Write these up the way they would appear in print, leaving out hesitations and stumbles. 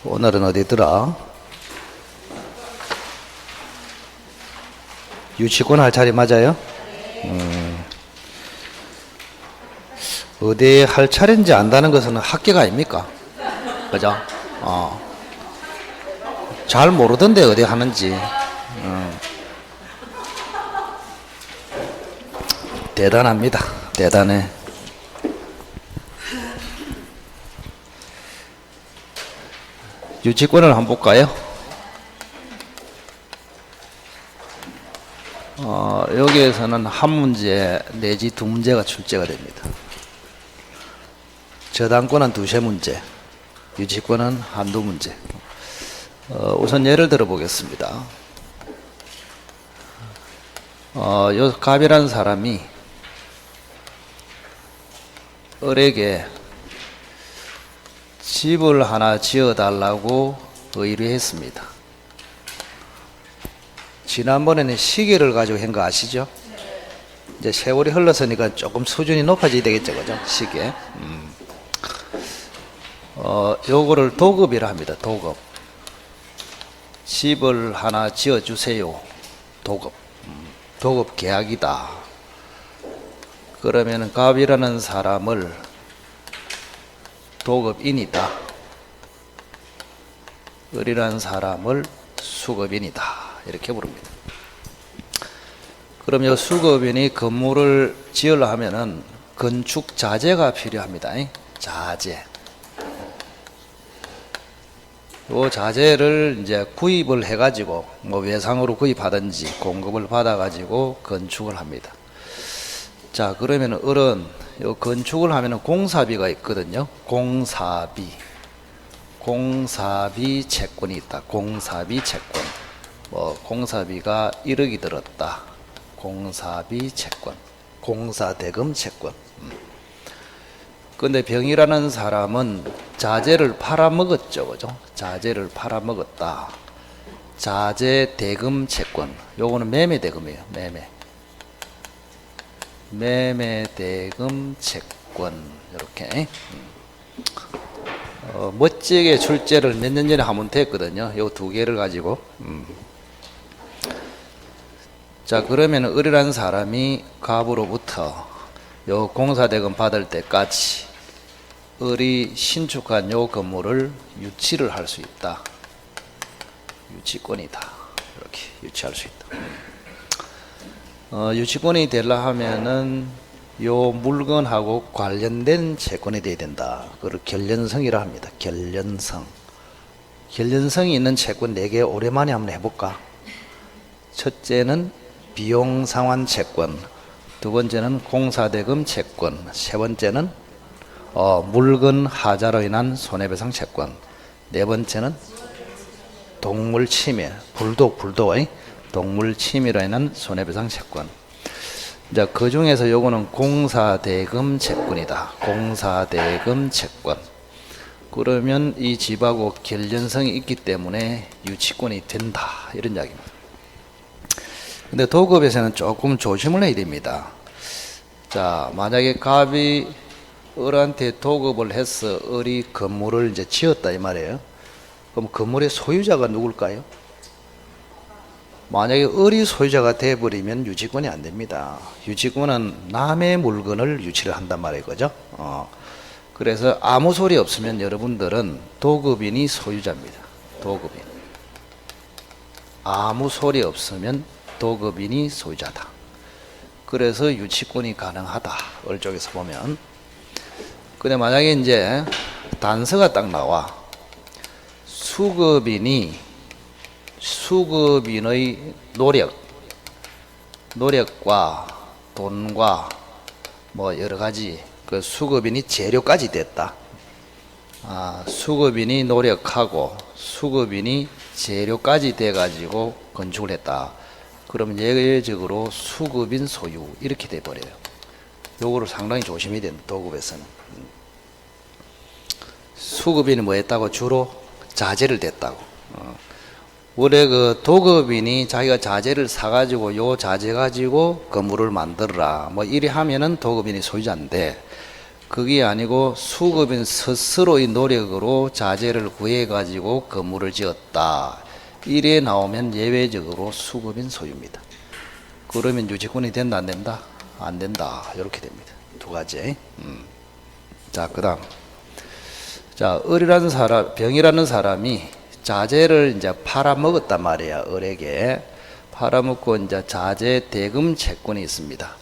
오늘은 어디더라? 유치권 할 차례 맞아요? 어디에 할 차례인지 안다는 것은 학계가 아닙니까? 그죠? 잘 모르던데 어디 하는지. 대단합니다. 대단해. 유치권을 한번 볼까요? 여기에서는 한 문제 내지 두 문제가 출제가 됩니다. 저당권은 두세 문제, 유치권은 한두 문제. 우선 예를 들어 보겠습니다. 요 갑이라는 사람이 을에게 집을 하나 지어달라고 의뢰했습니다. 지난번에는 시계를 가지고 한 거 아시죠? 이제 세월이 흘렀으니까 조금 수준이 높아져야 되겠죠, 그죠? 시계. 요거를 도급이라 합니다. 도급. 집을 하나 지어주세요. 도급. 도급 계약이다. 그러면 갑이라는 사람을 도급인이다. 을이라는 사람을 수급인이다. 이렇게 부릅니다. 그럼 이 수급인이 건물을 지으려 하면은 건축 자재가 필요합니다. 자재. 요 자재를 이제 구입을 해가지고 뭐 외상으로 구입하든지 공급을 받아가지고 건축을 합니다. 자, 그러면 을은 요 건축을 하면은 공사비가 있거든요. 공사비 채권이 있다. 공사비 채권. 뭐 공사비가 1억이 들었다. 공사비 채권. 공사대금 채권. 근데 병이라는 사람은 자재를 팔아먹었죠, 그죠? 자재를 팔아먹었다. 자재 대금 채권. 요거는 매매대금이에요. 매매대금 채권. 이렇게. 멋지게 출제를 몇 년 전에 하면 됐거든요. 요 두 개를 가지고. 자, 그러면 을이라는 사람이 갑으로부터 요 공사대금 받을 때까지 을이 신축한 요 건물을 유치를 할 수 있다. 유치권이다. 이렇게 유치할 수 있다. 유치권이 되려 하면은 요 물건하고 관련된 채권이 돼야 된다. 그걸 결련성이라 합니다. 결련성이 있는 채권 4개 오랜만에 한번 해볼까? 첫째는 비용상환 채권, 두 번째는 공사대금 채권, 세 번째는 물건 하자로 인한 손해배상 채권, 네 번째는 동물 침해, 불독, 동물 침해로 인한 손해배상 채권. 자, 그 중에서 요거는 공사대금 채권이다. 공사대금 채권. 그러면 이 집하고 결련성이 있기 때문에 유치권이 된다. 이런 이야기입니다. 근데 도급에서는 조금 조심을 해야 됩니다. 자, 만약에 갑이 을한테 도급을 해서 을이 건물을 이제 지었다 이 말이에요. 그럼 건물의 소유자가 누굴까요? 만약에 을이 소유자가 돼버리면 유치권이 안 됩니다. 유치권은 남의 물건을 유치를 한단 말이에요, 그죠? 그래서 아무 소리 없으면 여러분들은 도급인이 소유자입니다. 도급인. 아무 소리 없으면 도급인이 소유자다. 그래서 유치권이 가능하다. 을 쪽에서 보면. 근데 만약에 이제 단서가 딱 나와. 수급인의 노력과 돈과 뭐 여러 가지 그 수급인이 재료까지 됐다. 수급인이 노력하고 수급인이 재료까지 돼가지고 건축을 했다. 그러면 예외적으로 수급인 소유 이렇게 돼버려요. 요거를 상당히 조심해야 된다. 도급에서는. 수급인이 뭐 했다고? 주로 자재를 댔다고. 원래 그 도급인이 자기가 자재를 사가지고 요 자재 가지고 건물을 만들어라 뭐 이래 하면은 도급인이 소유자인데, 그게 아니고 수급인 스스로의 노력으로 자재를 구해가지고 건물을 지었다. 이래 나오면 예외적으로 수급인 소유입니다. 그러면 유치권이 된다 안 된다? 안 된다. 이렇게 됩니다. 두 가지. 자, 그 다음. 자, 을이라는 사람, 병이라는 사람이 자재를 이제 팔아먹었단 말이야. 을에게. 팔아먹고 이제 자재 대금 채권이 있습니다.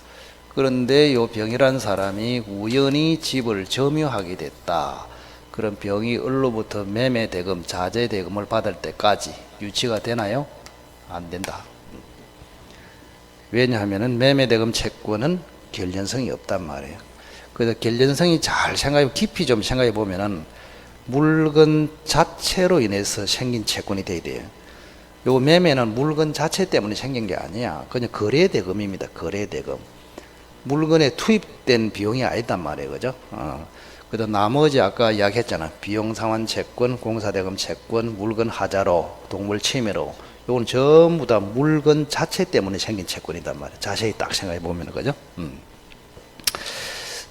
그런데 요 병이라는 사람이 우연히 집을 점유하게 됐다. 그럼 병이 을로부터 매매 대금, 자재 대금을 받을 때까지 유치가 되나요? 안 된다. 왜냐하면은 매매 대금 채권은 결련성이 없단 말이에요. 그래서 결련성이 잘 깊이 좀 생각해 보면은 물건 자체로 인해서 생긴 채권이 돼야 돼요. 요 매매는 물건 자체 때문에 생긴 게 아니야. 그냥 거래 대금입니다. 거래 대금. 물건에 투입된 비용이 아니단 말이에요. 그죠? 그래서 나머지 아까 이야기했잖아. 비용 상환 채권, 공사 대금 채권, 물건 하자로, 동물 침해로. 요건 전부 다 물건 자체 때문에 생긴 채권이단 말이에요. 자세히 딱 생각해 보면, 그죠?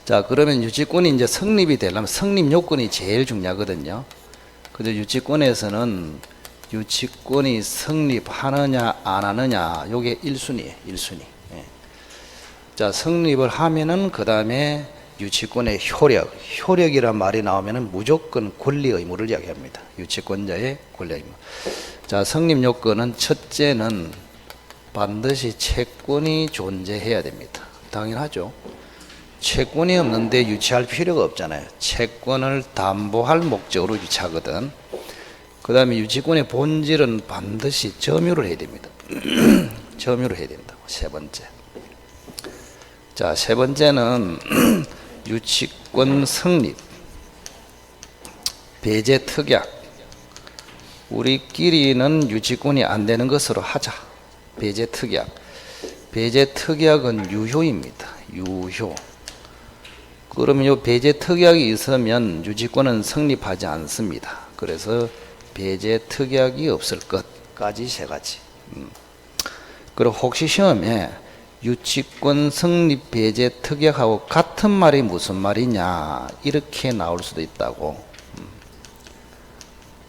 자, 그러면 유치권이 이제 성립이 되려면 성립 요건이 제일 중요하거든요. 그래서 유치권에서는 유치권이 성립하느냐 안 하느냐 요게 1순위예요. 1순위. 예. 자, 성립을 하면은 그 다음에 유치권의 효력이란 말이 나오면은 무조건 권리 의무를 이야기합니다. 유치권자의 권리 의무. 자, 성립 요건은 첫째는 반드시 채권이 존재해야 됩니다. 당연하죠. 채권이 없는데 유치할 필요가 없잖아요. 채권을 담보할 목적으로 유치하거든. 그 다음에 유치권의 본질은 반드시 점유를 해야 됩니다. 점유를 해야 된다고. 세 번째. 자, 세 번째는 유치권 성립, 배제 특약. 우리끼리는 유치권이 안 되는 것으로 하자. 배제 특약. 배제 특약은 유효입니다. 유효. 그러면 이 배제 특약이 있으면 유치권은 성립하지 않습니다. 그래서 배제 특약이 없을 것까지 세 가지. 그리고 혹시 시험에 유치권 성립 배제 특약하고 같은 말이 무슨 말이냐 이렇게 나올 수도 있다고.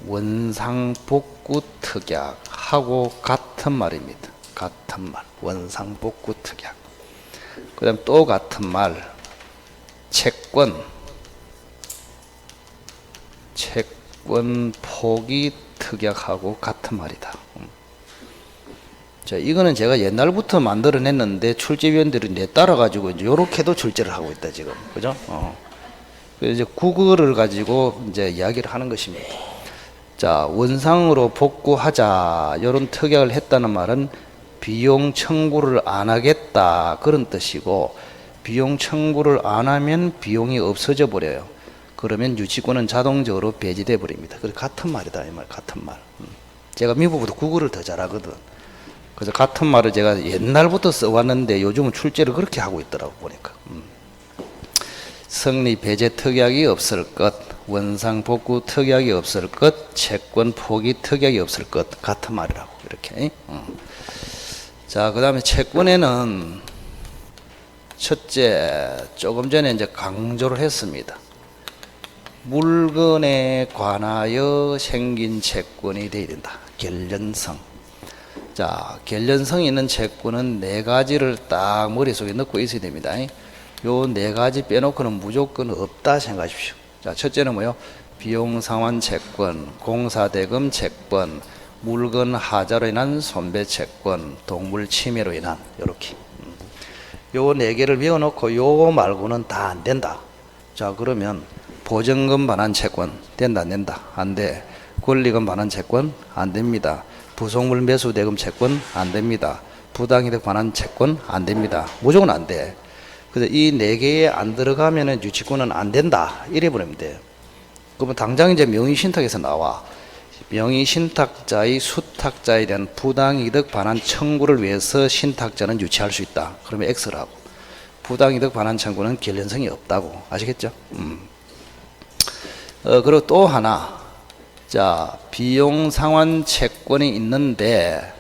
원상복구 특약하고 같은 말입니다. 같은 말. 원상복구 특약. 그 다음 또 같은 말. 채권 포기 특약하고 같은 말이다. 자, 이거는 제가 옛날부터 만들어냈는데 출제위원들이 내 따라가지고 이제 요렇게도 출제를 하고 있다 지금, 그죠? 그래서 이제 국어를 가지고 이제 이야기를 하는 것입니다. 자, 원상으로 복구하자 이런 특약을 했다는 말은 비용 청구를 안 하겠다 그런 뜻이고, 비용 청구를 안 하면 비용이 없어져 버려요. 그러면 유치권은 자동적으로 배제돼 버립니다. 그래서 같은 말이다 이 말, 같은 말. 제가 미국보다 국어를 더 잘하거든. 그래서 같은 말을 제가 옛날부터 써왔는데 요즘은 출제를 그렇게 하고 있더라고 보니까. 성립 배제 특약이 없을 것, 원상 복구 특약이 없을 것, 채권 포기 특약이 없을 것, 같은 말이라고 이렇게. 자, 그 다음에 채권에는 첫째, 조금 전에 이제 강조를 했습니다. 물건에 관하여 생긴 채권이 되어야 된다. 결련성. 자, 결련성이 있는 채권은 네 가지를 딱 머릿속에 넣고 있어야 됩니다. 요 네 가지 빼놓고는 무조건 없다 생각하십시오. 자, 첫째는 뭐요? 비용 상환 채권, 공사 대금 채권, 물건 하자로 인한 손배 채권, 동물 침해로 인한, 요렇게. 요 네 개를 외워놓고 요 말고는 다 안 된다. 자, 그러면 보증금 반환 채권 된다 안 된다? 안 돼. 권리금 반환 채권 안 됩니다. 부속물 매수 대금 채권 안 됩니다. 부당이득 반환 채권 안 됩니다. 무조건 안 돼. 그래서 이 네 개에 안 들어가면은 유치권은 안 된다. 이래 버리면 돼요. 그러면 당장 이제 명의신탁에서 나와. 명의신탁자의 수탁자에 대한 부당이득 반환 청구를 위해서 신탁자는 유치할 수 있다. 그러면 X라고. 부당이득 반환 청구는 결련성이 없다고. 아시겠죠? 그리고 또 하나. 자, 비용 상환 채권이 있는데,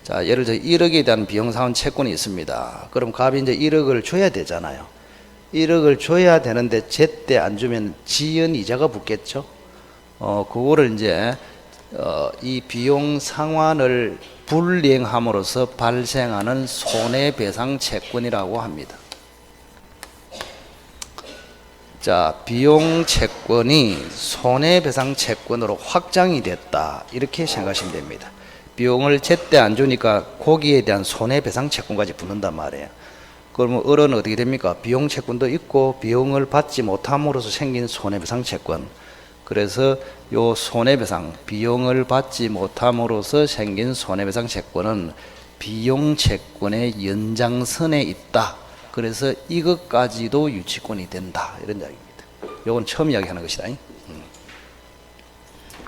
자, 예를 들어 1억에 대한 비용 상환 채권이 있습니다. 그럼 갑이 이제 1억을 줘야 되잖아요. 1억을 줘야 되는데 제때 안 주면 지연 이자가 붙겠죠. 그거를 이제 이 비용 상환을 불이행함으로써 발생하는 손해배상 채권이라고 합니다. 자, 비용 채권이 손해배상 채권으로 확장이 됐다, 이렇게 생각하시면 됩니다. 비용을 제때 안 주니까 거기에 대한 손해배상 채권까지 붙는단 말이에요. 그러면 을은 어떻게 됩니까? 비용 채권도 있고 비용을 받지 못함으로써 생긴 손해배상 채권. 그래서 요 손해배상, 비용을 받지 못함으로써 생긴 손해배상 채권은 비용 채권의 연장선에 있다. 그래서 이것까지도 유치권이 된다, 이런 이야기입니다. 요건 처음 이야기하는 것이다.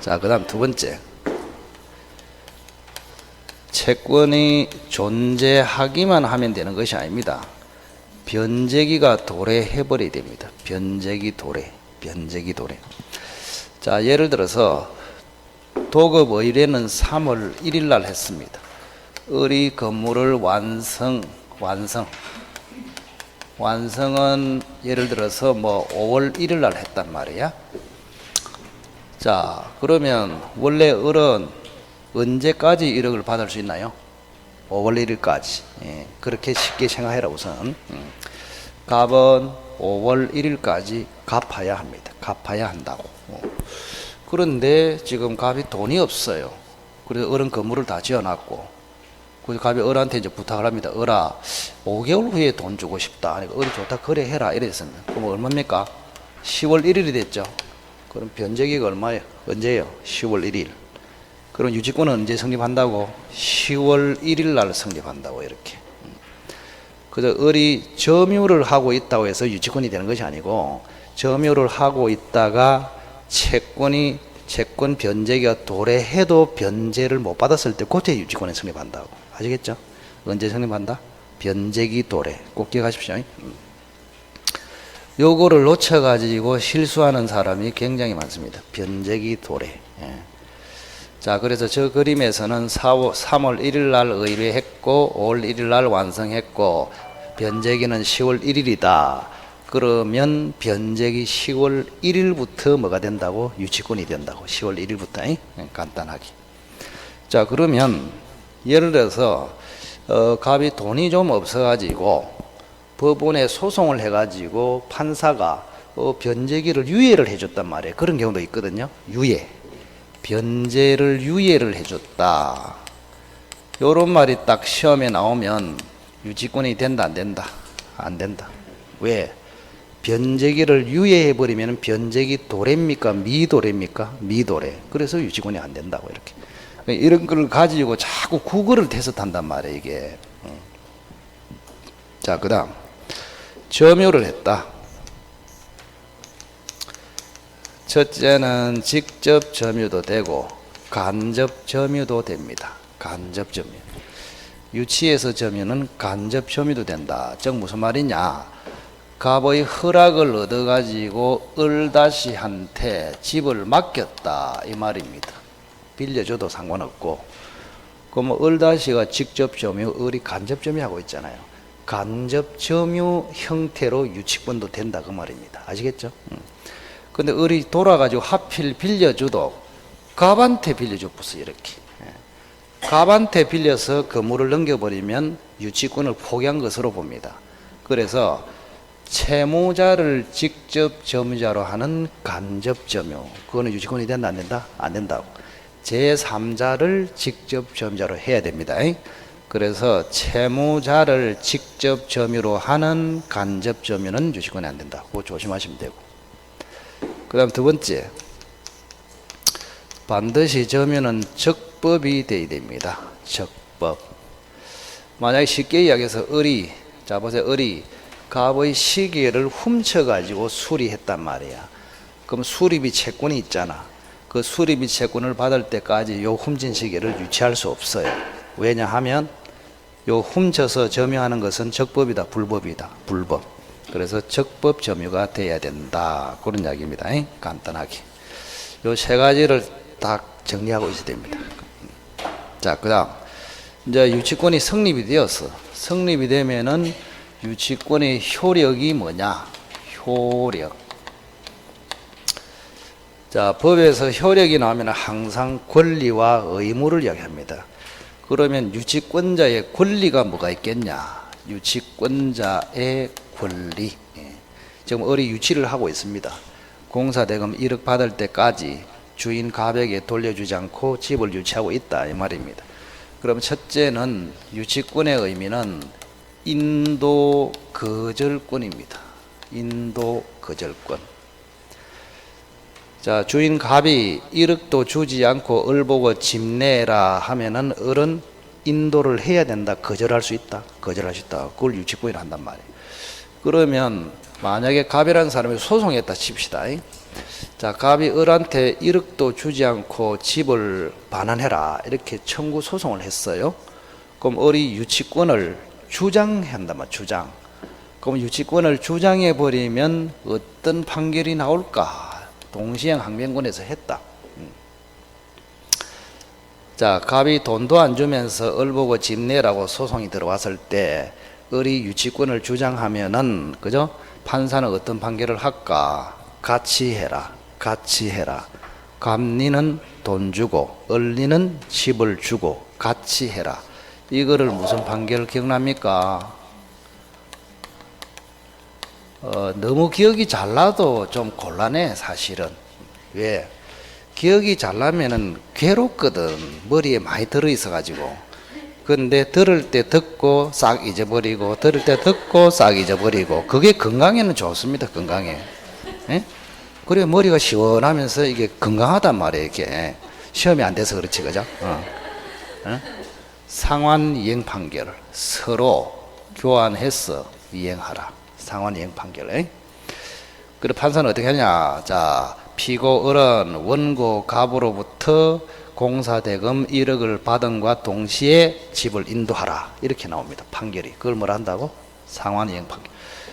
자, 그 다음 두 번째. 채권이 존재하기만 하면 되는 것이 아닙니다. 변제기가 도래해버려야 됩니다. 변제기 도래. 자, 예를 들어서 도급 의뢰는 3월 1일 날 했습니다. 을이 건물을 완성은 예를 들어서 뭐 5월 1일 날 했단 말이야. 자, 그러면 원래 을은 언제까지 1억을 받을 수 있나요? 5월 1일까지. 예, 그렇게 쉽게 생각해라 우선. 갑은 5월 1일까지 갚아야 합니다. 갚아야 한다고. 그런데 지금 갑이 돈이 없어요. 그래서 을은 건물을 다 지어놨고, 그래서 갑이 을한테 이제 부탁을 합니다. 을아, 5개월 후에 돈 주고 싶다. 그러니까 을이 좋다, 거래해라, 이랬습니다. 그럼 얼마입니까? 10월 1일이 됐죠. 그럼 변제기가 얼마예요? 언제예요? 10월 1일. 그럼 유치권은 언제 성립한다고? 10월 1일 날 성립한다고, 이렇게. 그래서 을이 점유를 하고 있다고 해서 유치권이 되는 것이 아니고, 점유를 하고 있다가 채권 변제기가 도래해도 변제를 못 받았을 때 그때 유치권이 성립한다고. 아시겠죠? 언제 성립한다? 변제기 도래. 꼭 기억하십시오. 요거를 놓쳐가지고 실수하는 사람이 굉장히 많습니다. 변제기 도래. 예. 자, 그래서 저 그림에서는 3월 1일 날 의뢰했고 5월 1일 날 완성했고 변제기는 10월 1일이다. 그러면 변제기 10월 1일부터 뭐가 된다고? 유치권이 된다고. 10월 1일부터. 간단하게. 자, 그러면 예를 들어서 갑이 돈이 좀 없어가지고 법원에 소송을 해가지고 판사가 변제기를 유예를 해줬단 말이에요. 그런 경우도 있거든요. 유예. 변제를 유예를 해줬다. 요런 말이 딱 시험에 나오면 유치권이 된다, 안 된다? 안 된다. 왜? 변제기를 유예해버리면 변제기 도래입니까? 미도래입니까? 미도래. 그래서 유치권이 안 된다고, 이렇게. 이런 걸 가지고 자꾸 구걸을 해석한단 말이에요, 이게. 자, 그 다음. 점유를 했다. 첫째는 직접 점유도 되고 간접 점유도 됩니다. 간접 점유. 유치에서 점유는 간접 점유도 된다. 즉 무슨 말이냐? 갑의 허락을 얻어가지고 을다시한테 집을 맡겼다, 이 말입니다. 빌려줘도 상관없고. 그럼 을다시가 직접 점유, 을이 간접 점유하고 있잖아요. 간접 점유 형태로 유치권도 된다, 그 말입니다. 아시겠죠? 근데 을이 돌아가지고 하필 빌려줘도 갑한테 빌려줬어, 이렇게. 갑한테 빌려서 건물을 넘겨버리면 유치권을 포기한 것으로 봅니다. 그래서 채무자를 직접 점유자로 하는 간접 점유, 그거는 유치권이 된다, 안 된다? 안 된다고. 제3자를 직접 점유자로 해야 됩니다. 그래서 채무자를 직접 점유로 하는 간접 점유는 유치권이 안 된다. 그거 조심하시면 되고. 그 다음 두 번째, 반드시 점유는 적법이 되어야 됩니다. 적법. 만약에 쉽게 이야기해서 을이, 자 보세요, 을이 갑의 시계를 훔쳐가지고 수리했단 말이야. 그럼 수리비 채권이 있잖아. 그 수리비 채권을 받을 때까지 요 훔친 시계를 유치할 수 없어요. 왜냐하면 요 훔쳐서 점유하는 것은 적법이다, 불법이다? 불법. 그래서 적법 점유가 돼야 된다, 그런 이야기입니다. 간단하게 요 세 가지를 딱 정리하고 있어야 됩니다. 자, 그 다음 이제 유치권이 성립이 되었어. 성립이 되면은 유치권의 효력이 뭐냐? 효력. 자, 법에서 효력이 나오면 항상 권리와 의무를 이야기합니다. 그러면 유치권자의 권리가 뭐가 있겠냐? 유치권자의 권리. 지금 어리 유치를 하고 있습니다. 공사대금 1억 받을 때까지 주인 가백에 돌려주지 않고 집을 유치하고 있다 이 말입니다. 그럼 첫째는 유치권의 의미는 인도 거절권입니다. 인도 거절권. 자, 주인 갑이 1억도 주지 않고 을 보고 집 내라 하면은 을은 인도를 해야 된다. 거절할 수 있다. 거절할 수 있다. 그걸 유치권이라 한단 말이에요. 그러면 만약에 갑이라는 사람이 소송했다 칩시다. 자, 갑이 을한테 1억도 주지 않고 집을 반환해라 이렇게 청구 소송을 했어요. 그럼 을이 유치권을 주장한단 말이에요. 주장. 그럼 유치권을 주장해 버리면 어떤 판결이 나올까? 동시행 항변권에서 했다. 자, 갑이 돈도 안 주면서 을 보고 집 내라고 소송이 들어왔을 때 을이 유치권을 주장하면은 그죠? 판사는 어떤 판결을 할까? 같이 해라. 같이 해라. 갑니는 돈 주고 을리는 집을 주고 같이 해라. 이거를 무슨 판결 기억납니까? 너무 기억이 잘 나도 좀 곤란해 사실은. 왜? 기억이 잘 나면은 괴롭거든. 머리에 많이 들어있어 가지고. 근데 들을 때 듣고 싹 잊어버리고 들을 때 듣고 싹 잊어버리고 그게 건강에는 좋습니다. 건강에. 예? 그래 머리가 시원하면서 이게 건강하단 말이에요. 이게 시험이 안 돼서 그렇지 그죠? 상환 이행 판결 서로 교환해서 이행하라. 상환 이행 판결. 그래 판사는 어떻게 하냐? 자, 피고 을은 원고 갑으로부터 공사대금 1억을 받은과 동시에 집을 인도하라. 이렇게 나옵니다. 판결이. 그걸 뭐라 한다고? 상환 이행 판결.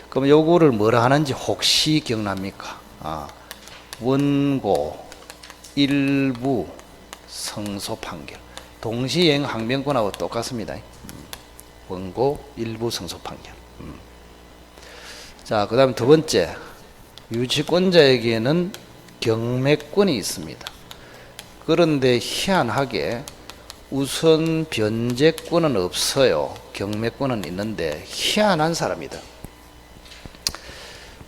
그럼 요거를 뭐라 하는지 혹시 기억납니까? 원고 일부 성소 판결. 동시행 항변권하고 똑같습니다. 원고 일부 성소 판결. 자, 그 다음 두 번째. 유치권자에게는 경매권이 있습니다. 그런데 희한하게 우선 변제권은 없어요. 경매권은 있는데 희한한 사람이다.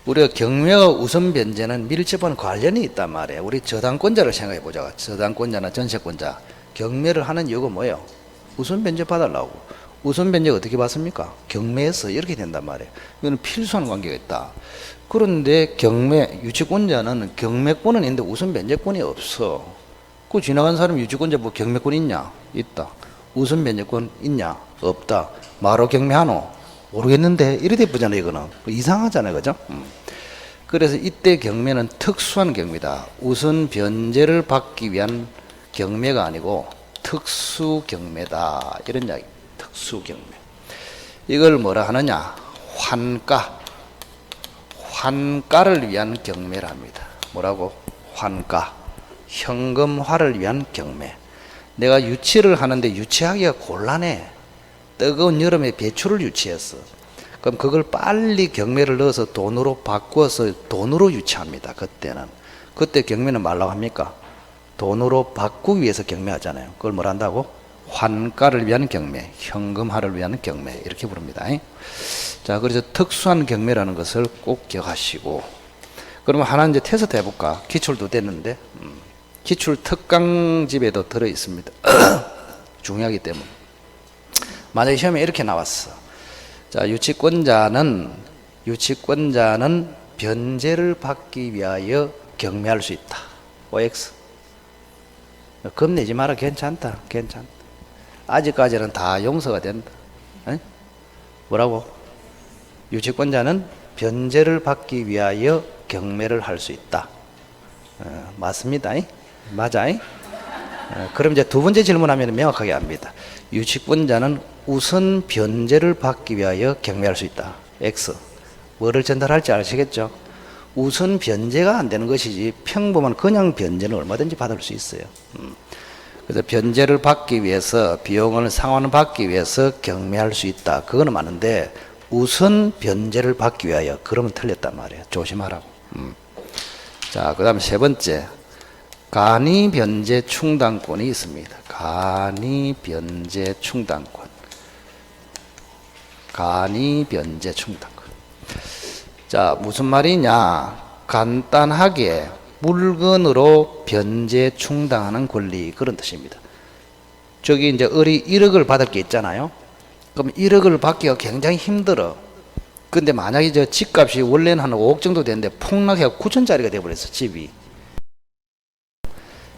우리가 경매와 우선 변제는 밀접한 관련이 있단 말이에요. 우리 저당권자를 생각해 보자. 저당권자나 전세권자. 경매를 하는 이유가 뭐예요? 우선 변제 받으려고. 우선 변제가 어떻게 받습니까? 경매에서 이렇게 된단 말이에요. 이거는 필수한 관계가 있다. 그런데 경매, 유치권자는 경매권은 있는데 우선 변제권이 없어. 그 지나간 사람 유치권자 뭐 경매권 있냐? 있다. 우선 변제권 있냐? 없다. 마로 경매하노? 모르겠는데 이래 돼보잖아요. 이거는 이상하잖아요. 그죠? 그래서 이때 경매는 특수한 경매다. 우선 변제를 받기 위한 경매가 아니고 특수 경매다. 이런 이야기. 특수 경매. 이걸 뭐라 하느냐? 환가. 환가를 위한 경매를 합니다. 뭐라고? 환가. 현금화를 위한 경매. 내가 유치를 하는데 유치하기가 곤란해. 뜨거운 여름에 배추를 유치했어. 그럼 그걸 빨리 경매를 넣어서 돈으로 바꿔서 돈으로 유치합니다. 그때는. 그때 경매는 말라고 합니까? 돈으로 바꾸기 위해서 경매하잖아요. 그걸 뭘 한다고? 환가를 위한 경매, 현금화를 위한 경매 이렇게 부릅니다. 자, 그래서 특수한 경매라는 것을 꼭 기억하시고. 그러면 하나 이제 테스트 해볼까? 기출도 됐는데 기출 특강집에도 들어 있습니다. 중요하기 때문에. 만약에 시험에 이렇게 나왔어. 자, 유치권자는 변제를 받기 위하여 경매할 수 있다. OX. 겁내지 마라. 괜찮다. 괜찮다. 아직까지는 다 용서가 된다. 에? 뭐라고? 유치권자는 변제를 받기 위하여 경매를 할 수 있다. 맞습니다. 맞아. 그럼 이제 두 번째 질문하면 명확하게 압니다. 유치권자는 우선 변제를 받기 위하여 경매할 수 있다. X. 뭐를 전달할지 아시겠죠? 우선 변제가 안 되는 것이지 평범한 그냥 변제는 얼마든지 받을 수 있어요. 그래서 변제를 받기 위해서 비용을 상환받기 위해서 경매할 수 있다. 그거는 맞는데 우선 변제를 받기 위하여. 그러면 틀렸단 말이에요. 조심하라고. 자, 그 다음에 세 번째, 간이 변제 충당권이 있습니다. 간이 변제 충당권. 간이 변제 충당권. 자, 무슨 말이냐? 간단하게 물건으로 변제 충당하는 권리, 그런 뜻입니다. 저기 이제 을이 1억을 받을 게 있잖아요. 그럼 1억을 받기가 굉장히 힘들어. 근데 만약에 저 집값이 원래는 한 5억 정도 되는데 폭락해서 9천짜리가 돼버렸어, 집이.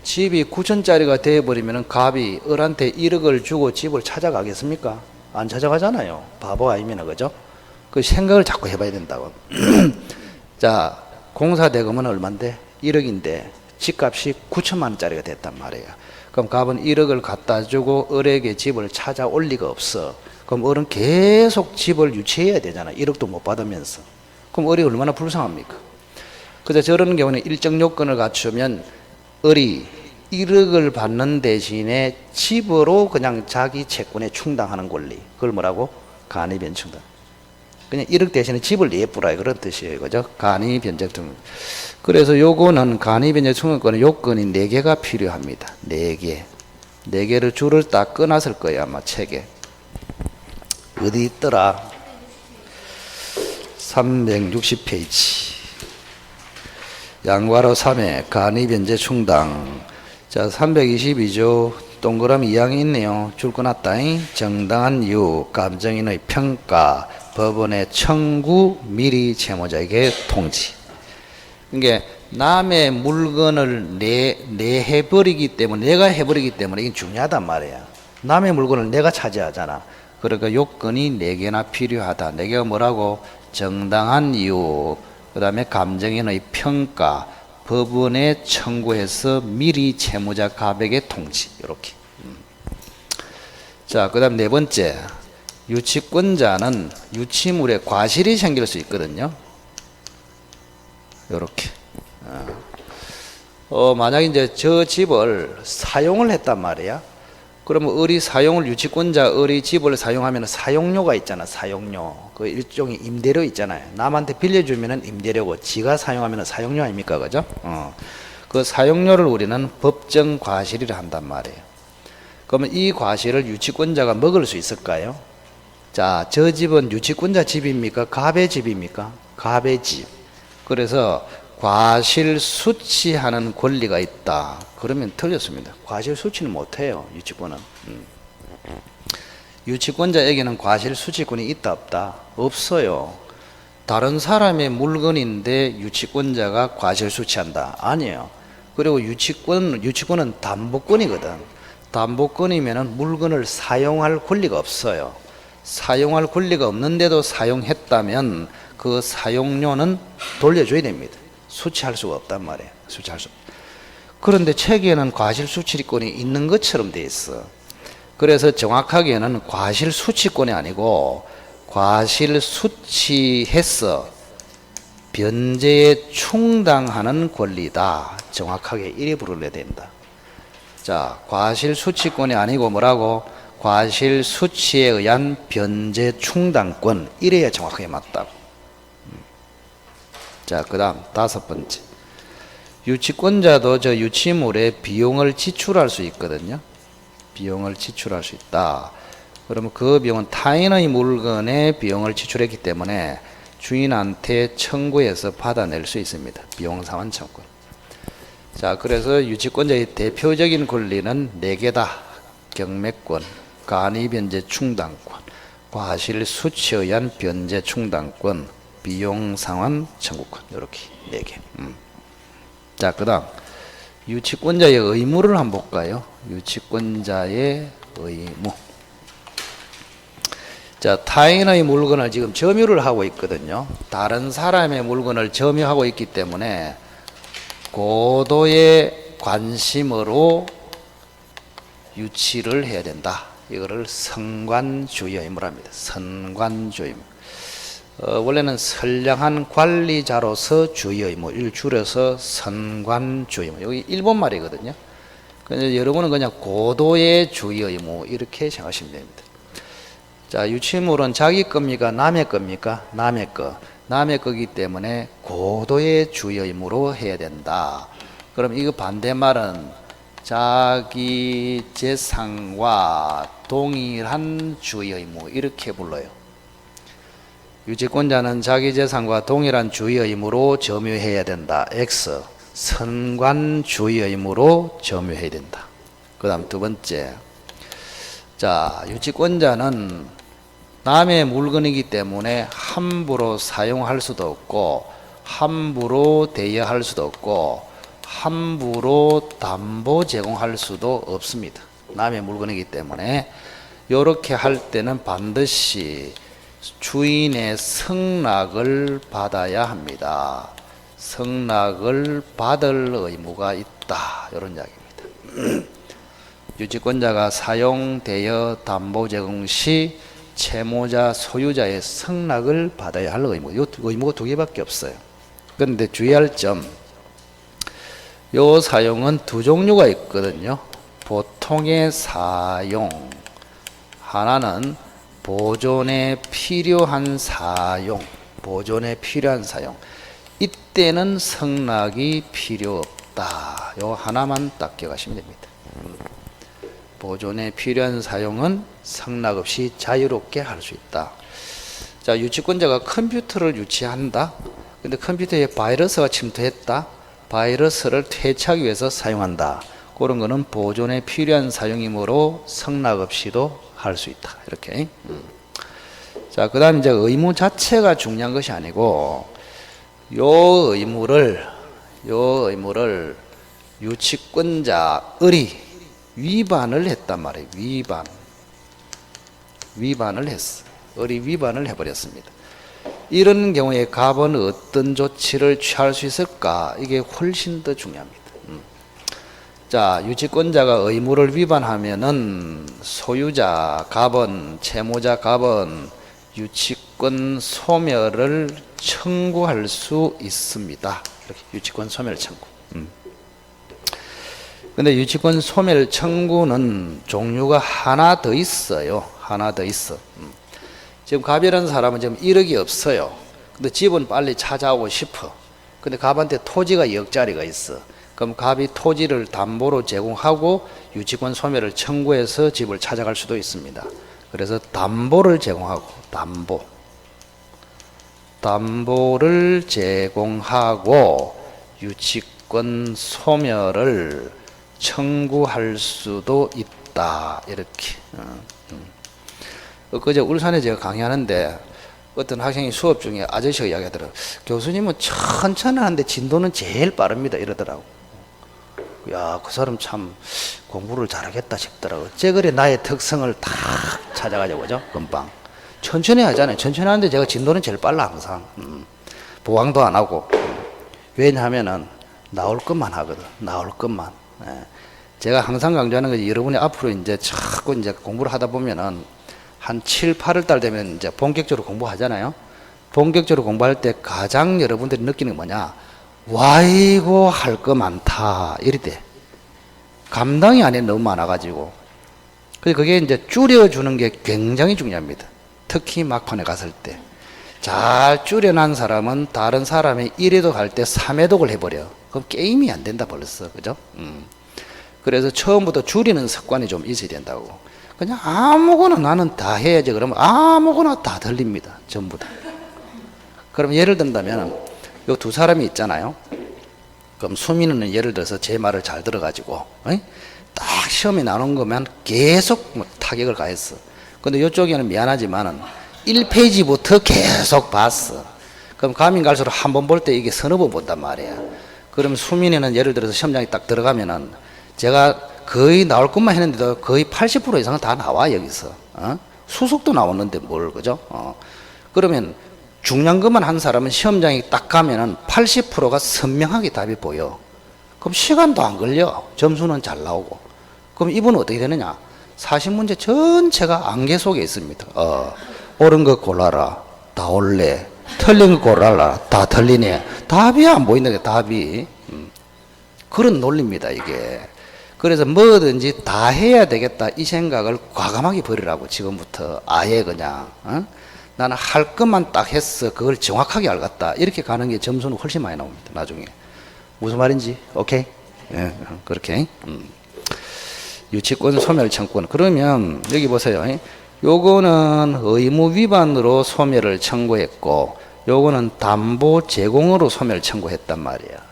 집이 9천짜리가 돼버리면 갑이 을한테 1억을 주고 집을 찾아가겠습니까? 안 찾아가잖아요. 바보 아니면, 그죠? 그 생각을 자꾸 해봐야 된다고. 자, 공사대금은 얼만데? 1억인데 집값이 9천만 원짜리가 됐단 말이에요. 그럼 갑은 1억을 갖다 주고 을에게 집을 찾아올 리가 없어. 그럼 을은 계속 집을 유치해야 되잖아. 1억도 못 받으면서. 그럼 을이 얼마나 불쌍합니까? 그래서 저런 경우는 일정 요건을 갖추면 을이 1억을 받는 대신에 집으로 그냥 자기 채권에 충당하는 권리. 그걸 뭐라고? 간이변 충당. 그냥 1억 대신에 집을 내뿌라, 그런 뜻이에요. 그죠? 간이변제 충당. 그래서 요거는 간이변제 충당권의 요건이 4개가 필요합니다. 4개. 4개를 줄을 딱 꺼놨을 거예요, 아마 책에. 어디 있더라? 360페이지. 양괄호 3회 간이변제 충당. 자, 322조 동그라미 2항이 있네요. 줄 꺼놨다잉. 정당한 이유, 감정인의 평가, 법원의 청구, 미리 채무자에게 통지. 그러니까 남의 물건을 내 해버리기 때문에, 내가 해버리기 때문에 이게 중요하단 말이야. 남의 물건을 내가 차지하잖아. 그러니까 요건이 4개나 필요하다. 4개가 뭐라고? 정당한 이유, 그 다음에 감정인의 평가, 법원에 청구해서 미리 채무자 갑에게 통지. 이렇게. 자, 그 다음 4번째, 유치권자는 유치물에 과실이 생길 수 있거든요. 이렇게. 만약에 이제 저 집을 사용을 했단 말이야. 그러면 을이 사용을, 유치권자 을이 집을 사용하면 사용료가 있잖아. 사용료. 그 일종의 임대료 있잖아요. 남한테 빌려주면은 임대료고, 지가 사용하면 사용료 아닙니까? 그죠? 그 사용료를 우리는 법정 과실이라 한단 말이에요. 그러면 이 과실을 유치권자가 먹을 수 있을까요? 자, 저 집은 유치권자 집입니까? 갑의 집입니까? 갑의 집. 그래서 과실 수취하는 권리가 있다. 그러면 틀렸습니다. 과실 수취는 못해요, 유치권은. 유치권자에게는 과실 수취권이 있다, 없다? 없어요. 다른 사람의 물건인데 유치권자가 과실 수취한다? 아니에요. 그리고 유치권은 담보권이거든. 담보권이면은 물건을 사용할 권리가 없어요. 사용할 권리가 없는데도 사용했다면 그 사용료는 돌려줘야 됩니다. 수취할 수가 없단 말이에요. 수취할 수. 그런데 책에는 과실 수취권이 있는 것처럼 돼 있어. 그래서 정확하게는 과실 수취권이 아니고 과실 수취해서 변제에 충당하는 권리다. 정확하게 이래 부르려야 된다. 자, 과실 수취권이 아니고 뭐라고? 과실 수취에 의한 변제 충당권. 이래야 정확하게 맞다고. 자, 그 다음 5번째. 유치권자도 저 유치물에 비용을 지출할 수 있거든요. 비용을 지출할 수 있다. 그러면 그 비용은 타인의 물건에 비용을 지출했기 때문에 주인한테 청구해서 받아낼 수 있습니다. 비용상환 청구. 자, 그래서 유치권자의 대표적인 권리는 4개다. 경매권, 간이변제 충당권, 과실 수취에 의한 변제 충당권, 비용상환 청구권. 이렇게 4개. 자, 그 다음 유치권자의 의무를 한번 볼까요? 유치권자의 의무. 자, 타인의 물건을 지금 점유를 하고 있거든요. 다른 사람의 물건을 점유하고 있기 때문에 고도의 관심으로 유치를 해야 된다. 이거를 선관주의 의무라 합니다. 선관주의 의무. 원래는 선량한 관리자로서 주의 의무, 이를 줄여서 선관주의 의무. 여기 일본 말이거든요. 그래서 여러분은 그냥 고도의 주의 의무 이렇게 생각하시면 됩니다. 자, 유치물은 자기 겁니까? 남의 겁니까? 남의 거. 남의 거기 때문에 고도의 주의 의무로 해야 된다. 그럼 이거 반대말은 자기 재산과 동일한 주의 의무 이렇게 불러요. 유치권자는 자기 재산과 동일한 주의 의무로 점유해야 된다. X. 선관 주의 의무로 점유해야 된다. 그 다음 두 번째. 자, 유치권자는 남의 물건이기 때문에 함부로 사용할 수도 없고 함부로 대여할 수도 없고 함부로 담보 제공할 수도 없습니다. 남의 물건이기 때문에 이렇게 할 때는 반드시 주인의 승낙을 받아야 합니다. 승낙을 받을 의무가 있다. 이런 이야기입니다. 유치권자가 사용, 대여, 담보 제공 시 채무자, 소유자의 승낙을 받아야 할 의무. 이 의무가 두 개밖에 없어요. 그런데 주의할 점, 요 사용은 두 종류가 있거든요. 보통의 사용, 하나는 보존에 필요한 사용, 보존에 필요한 사용. 이때는 승낙이 필요 없다. 요 하나만 딱 기억하시면 됩니다. 보존에 필요한 사용은 승낙 없이 자유롭게 할 수 있다. 자, 유치권자가 컴퓨터를 유치한다. 근데 컴퓨터에 바이러스가 침투했다. 바이러스를 퇴치하기 위해서 사용한다. 그런 거는 보존에 필요한 사용이므로 승낙 없이도 할 수 있다. 이렇게. 자, 그 다음 이제 의무 자체가 중요한 것이 아니고, 요 의무를 유치권자 을이 위반을 했단 말이에요. 위반을 했어. 을이 위반을 해버렸습니다. 이런 경우에 갑은 어떤 조치를 취할 수 있을까? 이게 훨씬 더 중요합니다. 자, 유치권자가 의무를 위반하면은 소유자 갑은, 채무자 갑은 유치권 소멸을 청구할 수 있습니다. 이렇게 유치권 소멸 청구. 근데 유치권 소멸 청구는 종류가 하나 더 있어요. 하나 더 있어. 지금 갑이라는 사람은 지금 1억이 없어요. 근데 집은 빨리 찾아오고 싶어. 근데 갑한테 토지가 2억짜리가 있어. 그럼 갑이 토지를 담보로 제공하고 유치권 소멸을 청구해서 집을 찾아갈 수도 있습니다. 그래서 담보를 제공하고, 담보를 제공하고 유치권 소멸을 청구할 수도 있다. 이렇게. 그제 울산에 제가 강의하는데 어떤 학생이 수업 중에 아저씨가 이야기하더라고요. 교수님은 천천히 하는데 진도는 제일 빠릅니다. 이러더라고. 야, 그 사람 참 공부를 잘하겠다 싶더라고요. 제거리 나의 특성을 다 찾아가지고, 그죠? 금방. 천천히 하잖아요. 천천히 하는데 제가 진도는 제일 빨라, 항상. 보강도 안 하고. 왜냐하면은 나올 것만 하거든. 나올 것만. 예. 제가 항상 강조하는 것이 여러분이 앞으로 이제 자꾸 이제 공부를 하다 보면은 한 7, 8월 달 되면 이제 본격적으로 공부하잖아요. 본격적으로 공부할 때 가장 여러분들이 느끼는 게 뭐냐? 와이고 할 거 많다. 이랬대. 감당이 안에 너무 많아가지고. 그래서 그게 이제 줄여주는 게 굉장히 중요합니다. 특히 막판에 갔을 때. 잘 줄여난 사람은 다른 사람이 1회독 할 때 3회독을 해버려. 그럼 게임이 안 된다 벌써. 그죠? 그래서 처음부터 줄이는 습관이 좀 있어야 된다고. 그냥 아무거나 나는 다 해야지. 그러면 아무거나 다 들립니다. 전부 다. 그럼 예를 든다면 요 두 사람이 있잖아요. 그럼 수민이는 예를 들어서 제 말을 잘 들어가지고 딱 시험에 나온 거면 계속 뭐 타격을 가했어. 근데 이쪽에는 미안하지만은 1페이지부터 계속 봤어. 그럼 가면 갈수록 한 번 볼 때 이게 서너 번 본단 말이야. 그럼 수민이는 예를 들어서 시험장에 딱 들어가면은 제가 거의 나올 것만 했는데도 거의 80% 이상은 다 나와, 여기서. 수속도 나오는데 뭘, 그죠? 그러면 중요한 것만 한 사람은 시험장에 딱 가면은 80%가 선명하게 답이 보여. 그럼 시간도 안 걸려. 점수는 잘 나오고. 그럼 이분은 어떻게 되느냐? 40문제 전체가 안개 속에 있습니다. 옳은 거 골라라. 다 옳네. 틀린 거 골라라. 다 틀리네. 답이 안 보인다, 답이. 그런 논리입니다, 이게. 그래서 뭐든지 다 해야 되겠다 이 생각을 과감하게 버리라고 지금부터 아예 그냥 나는 할 것만 딱 했어 그걸 정확하게 알겠다 이렇게 가는 게 점수는 훨씬 많이 나옵니다 나중에. 무슨 말인지 오케이? 예, 그렇게 유치권 소멸 청구권. 그러면 여기 보세요. 요거는 의무 위반으로 소멸을 청구했고 요거는 담보 제공으로 소멸 청구했단 말이야.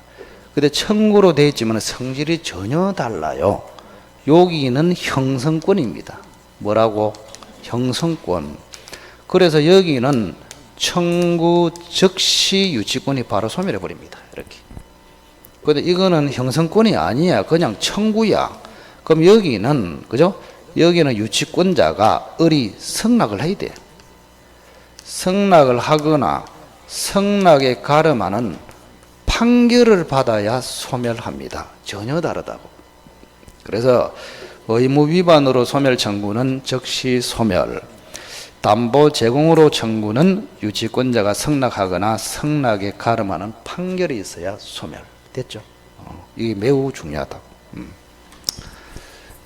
근데 청구로 되어 있지만 성질이 전혀 달라요. 여기는 형성권입니다. 뭐라고? 형성권. 그래서 여기는 청구 즉시 유치권이 바로 소멸해 버립니다. 이렇게. 근데 이거는 형성권이 아니야. 그냥 청구야. 그럼 여기는 그죠? 여기는 유치권자가 을이 승낙을 해야 돼. 승낙을 하거나 승낙에 가름하는 판결을 받아야 소멸합니다. 전혀 다르다고. 그래서 의무 위반으로 소멸 청구는 즉시 소멸, 담보 제공으로 청구는 유치권자가 승낙하거나 승낙에 가름하는 판결이 있어야 소멸. 됐죠? 이게 매우 중요하다.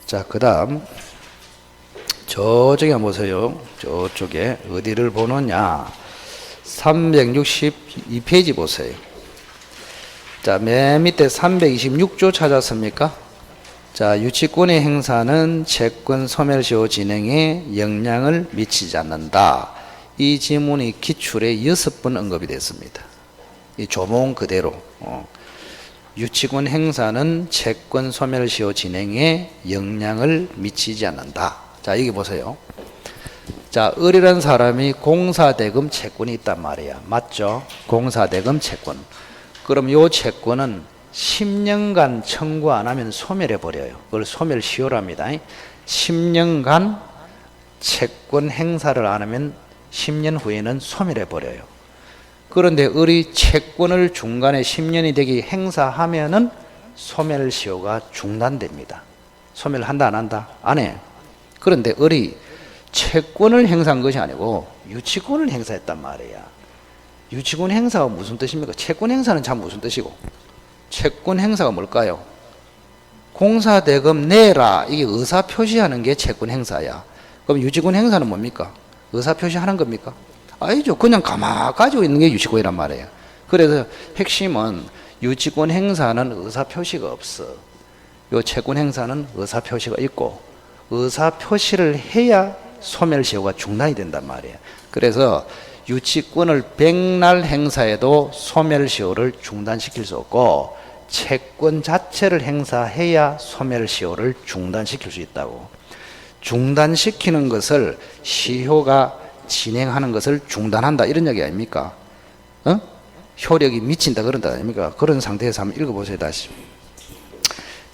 자, 그 다음 저쪽에 한번 보세요. 저쪽에 어디를 보느냐? 362페이지 보세요. 자, 맨 밑에 326조 찾았습니까? 자, 유치권의 행사는 채권 소멸시효 진행에 영향을 미치지 않는다. 이 지문이 기출에 6번 언급이 됐습니다. 이 조문 그대로. 유치권 행사는 채권 소멸시효 진행에 영향을 미치지 않는다. 자, 여기 보세요. 자, 을이라는 사람이 공사대금 채권이 있단 말이야. 맞죠? 공사대금 채권. 그럼 이 채권은 10년간 청구 안 하면 소멸해 버려요. 그걸 소멸시효랍니다. 10년간 채권 행사를 안 하면 10년 후에는 소멸해 버려요. 그런데 을이 채권을 중간에 10년이 되게 행사하면은 소멸시효가 중단됩니다. 소멸한다 안 한다? 안 해. 그런데 을이 채권을 행사한 것이 아니고 유치권을 행사했단 말이야. 유치권 행사가 무슨 뜻입니까? 채권 행사는 참 무슨 뜻이고? 채권 행사가 뭘까요? 공사대금 내라. 이게 의사 표시하는 게 채권 행사야. 그럼 유치권 행사는 뭡니까? 의사 표시하는 겁니까? 아니죠. 그냥 가만 가지고 있는 게 유치권이란 말이에요. 그래서 핵심은 유치권 행사는 의사 표시가 없어. 요 채권 행사는 의사 표시가 있고 의사 표시를 해야 소멸시효가 중단이 된단 말이에요. 그래서 유치권을 백날 행사해도 소멸시효를 중단시킬 수 없고 채권 자체를 행사해야 소멸시효를 중단시킬 수 있다고. 중단시키는 것을 시효가 진행하는 것을 중단한다 이런 얘기 아닙니까? 효력이 미친다 그런다 아닙니까? 그런 상태에서 한번 읽어보세요. 다시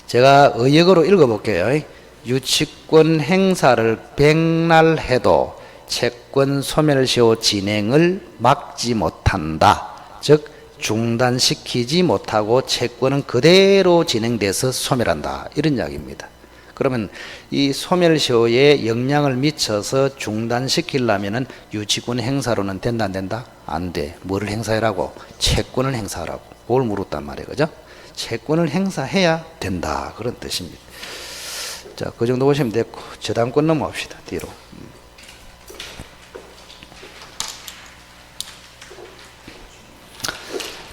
제가 의역으로 읽어볼게요. 유치권 행사를 백날 해도 채권 소멸시효 진행을 막지 못한다. 즉 중단시키지 못하고 채권은 그대로 진행돼서 소멸한다. 이런 이야기입니다. 그러면 이 소멸시효에 영향을 미쳐서 중단시키려면 유치권 행사로는 된다 안 된다? 안 돼. 뭐를 행사하라고? 채권을 행사하라고. 그걸 물었단 말이에요. 그죠? 채권을 행사해야 된다. 그런 뜻입니다. 자, 그 정도 보시면 됐고 저당권 넘어갑시다. 뒤로.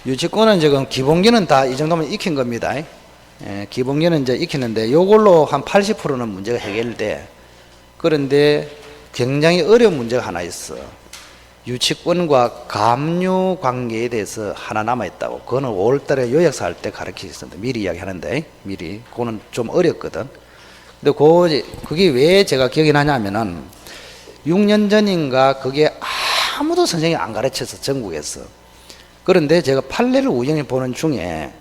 유치권은 지금 기본기는 다 이 정도면 익힌 겁니다. 예, 기본기는 이제 익히는데 요걸로 한 80%는 문제가 해결돼. 그런데 굉장히 어려운 문제가 하나 있어. 유치권과 감유 관계에 대해서 하나 남아있다고. 그거는 5월달에 요약사 할 때 가르치셨는데 미리 이야기하는데 미리 그거는 좀 어렵거든. 근데 그게 왜 제가 기억이 나냐면은 6년 전인가 그게 아무도 선생님이 안 가르쳐서 전국에서. 그런데 제가 판례를 우연히 보는 중에